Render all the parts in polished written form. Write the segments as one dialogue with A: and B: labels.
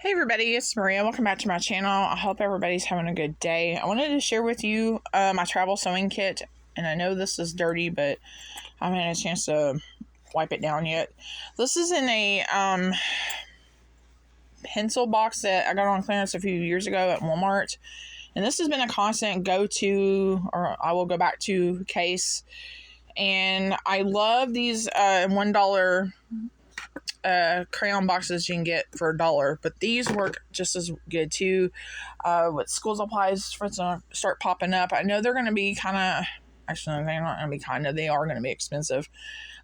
A: Hey everybody, it's Maria. Welcome back to my channel. I hope everybody's having a good day. I wanted to share with you my travel sewing kit, and I know this is dirty, but I haven't had a chance to wipe it down yet. This is in a pencil box that I got on clearance a few years ago at Walmart, and this has been a constant go-to, or I will go back to case. And I love these $1 crayon boxes you can get for $1, but these work just as good too. With school supplies for start popping up, I know they're going to be actually they're not going to be they are going to be expensive.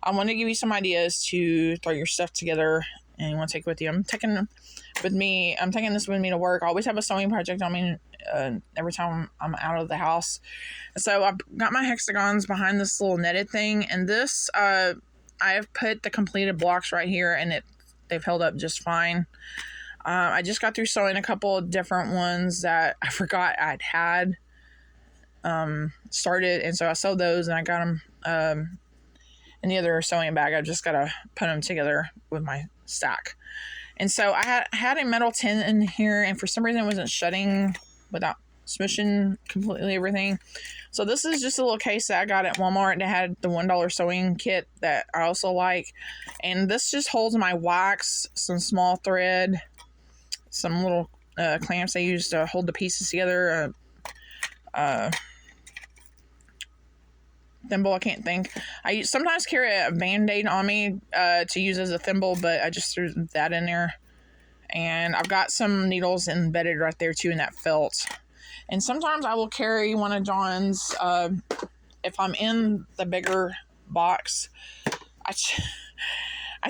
A: I want to give you some ideas to throw your stuff together and you want to take with you. I'm taking this with me to work. I always have a sewing project on me every time I'm out of the house. So I've got my hexagons behind this little netted thing, and this I have put the completed blocks right here, and they've held up just fine. I just got through sewing a couple of different ones that I forgot I'd had started, and so I sewed those, and I got them in the other sewing bag. I just got to put them together with my stack. And so I had a metal tin in here, and for some reason it wasn't shutting without smushing completely everything. So this is just a little case that I got at Walmart that had the $1 sewing kit that I also like. And this just holds my wax, some small thread, some little clamps I use to hold the pieces together, thimble, I can't think. I sometimes carry a Band-Aid on me to use as a thimble, but I just threw that in there. And I've got some needles embedded right there too in that felt. And sometimes I will carry one of John's, if I'm in the bigger box. I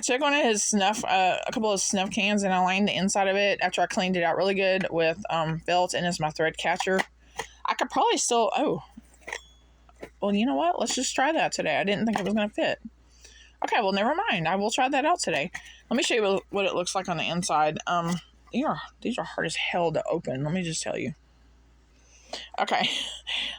A: took one of his a couple of snuff cans, and I lined the inside of it after I cleaned it out really good with felt, and it's my thread catcher. I could probably still, well, you know what? Let's just try that today. I didn't think it was going to fit. Okay, well, never mind. I will try that out today. Let me show you what it looks like on the inside. These are hard as hell to open. Let me just tell you. Okay,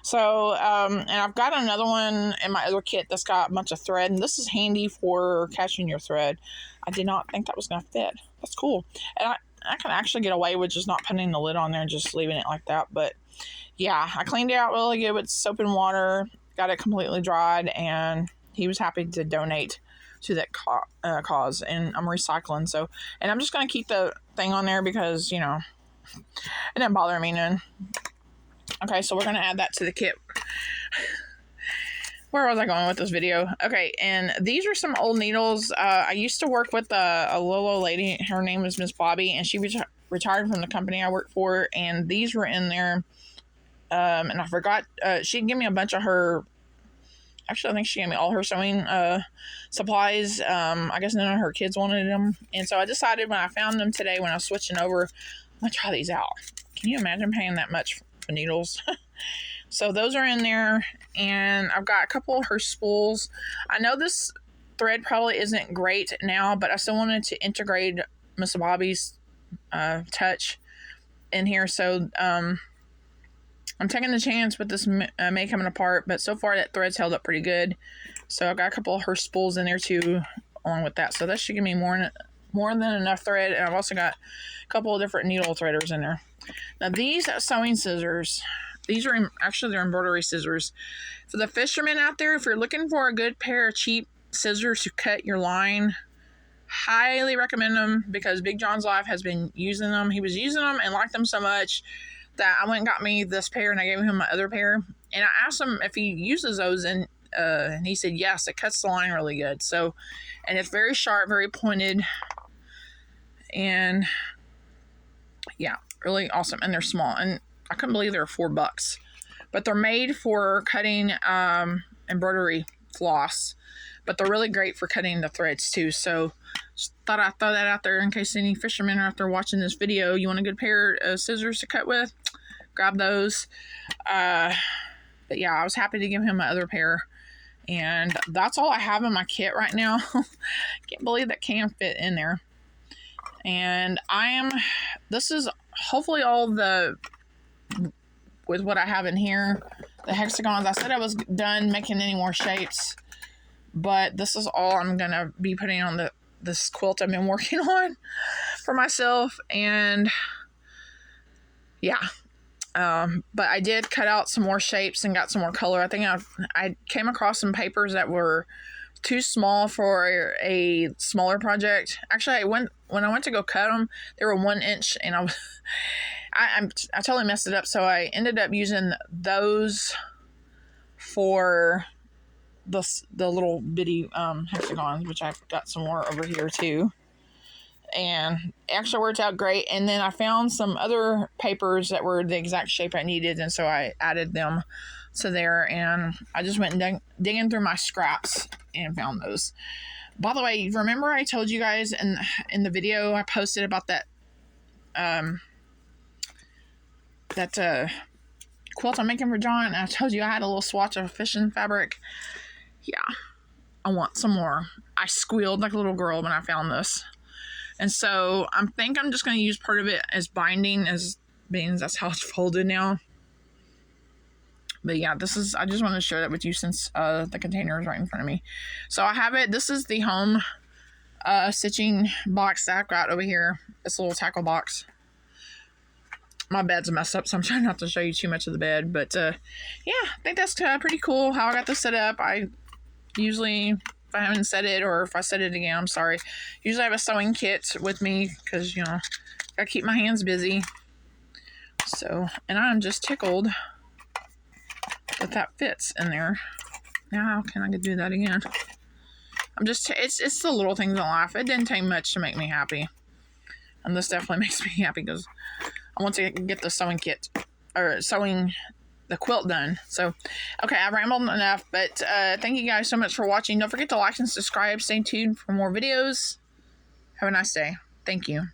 A: so, and I've got another one in my other kit that's got a bunch of thread, and this is handy for catching your thread. I did not think that was going to fit. That's cool. And I can actually get away with just not putting the lid on there and just leaving it like that. But yeah, I cleaned it out really good with soap and water, got it completely dried, and he was happy to donate to that cause, and I'm recycling. So, and I'm just going to keep the thing on there because, you know, it didn't bother me none. Okay, so we're going to add that to the kit. Where was I going with this video? Okay, and these are some old needles. I used to work with a little old lady. Her name was Miss Bobby, and she retired from the company I worked for, and these were in there. And I forgot, she'd give me a bunch of her, actually I think she gave me all her sewing supplies. I guess none of her kids wanted them. And so I decided when I found them today, when I was switching over, I'm going to try these out. Can you imagine paying that much for needles? So those are in there, and I've got a couple of her spools. I know this thread probably isn't great now, but I still wanted to integrate Miss Bobby's touch in here. So I'm taking the chance with this May coming apart, but so far that thread's held up pretty good. So I've got a couple of her spools in there too, along with that. So that should give me more than enough thread, and I've also got a couple of different needle threaders in there. Now these sewing scissors, these are they're embroidery scissors. For the fishermen out there, if you're looking for a good pair of cheap scissors to cut your line, highly recommend them, because Big John's Life has been using them. He was using them and liked them so much that I went and got me this pair, and I gave him my other pair. And I asked him if he uses those, and he said yes, it cuts the line really good. So, and it's very sharp, very pointed, and yeah, really awesome. And they're small, and I couldn't believe they were $4, but they're made for cutting embroidery floss, but they're really great for cutting the threads too. So just thought I'd throw that out there in case any fishermen are out there watching this video. You want a good pair of scissors to cut with? Grab those. But yeah, I was happy to give him my other pair, and that's all I have in my kit right now. Can't believe that can fit in there. And this is hopefully all with what I have in here. The hexagons, I said I was done making any more shapes, but this is all I'm going to be putting on this quilt I've been working on. for myself. And yeah, but I did cut out some more shapes and got some more color. I think I came across some papers that were too small for a smaller project. Actually, when I went to go cut them, they were 1 inch, and I totally messed it up. So I ended up using those for the little bitty hexagons, which I've got some more over here too. And it actually worked out great. And then I found some other papers that were the exact shape I needed, and so I added them to there. And I just went digging through my scraps and found those. By the way, remember I told you guys in the video I posted about that quilt I'm making for John, and I told you I had a little swatch of fishing fabric. Yeah, I want some more. I squealed like a little girl when I found this. And so I think I'm just going to use part of it as binding, as being that's how it's folded now. But yeah, I just want to share that with you since the container is right in front of me. So I have it. This is the home stitching box that I've got over here. This little tackle box. My bed's messed up, so I'm trying not to show you too much of the bed. But yeah, I think that's pretty cool how I got this set up. I usually, if I haven't said it, or if I said it again, I'm sorry. Usually I have a sewing kit with me because, you know, gotta keep my hands busy. So, and I'm just tickled that fits in there. Now how can I do that again? It's the little things in life. It didn't take much to make me happy. And this definitely makes me happy because I want to get the sewing kit, or sewing the quilt done. So, okay, I rambled enough, but thank you guys so much for watching. Don't forget to like and subscribe. Stay tuned for more videos. Have a nice day. Thank you.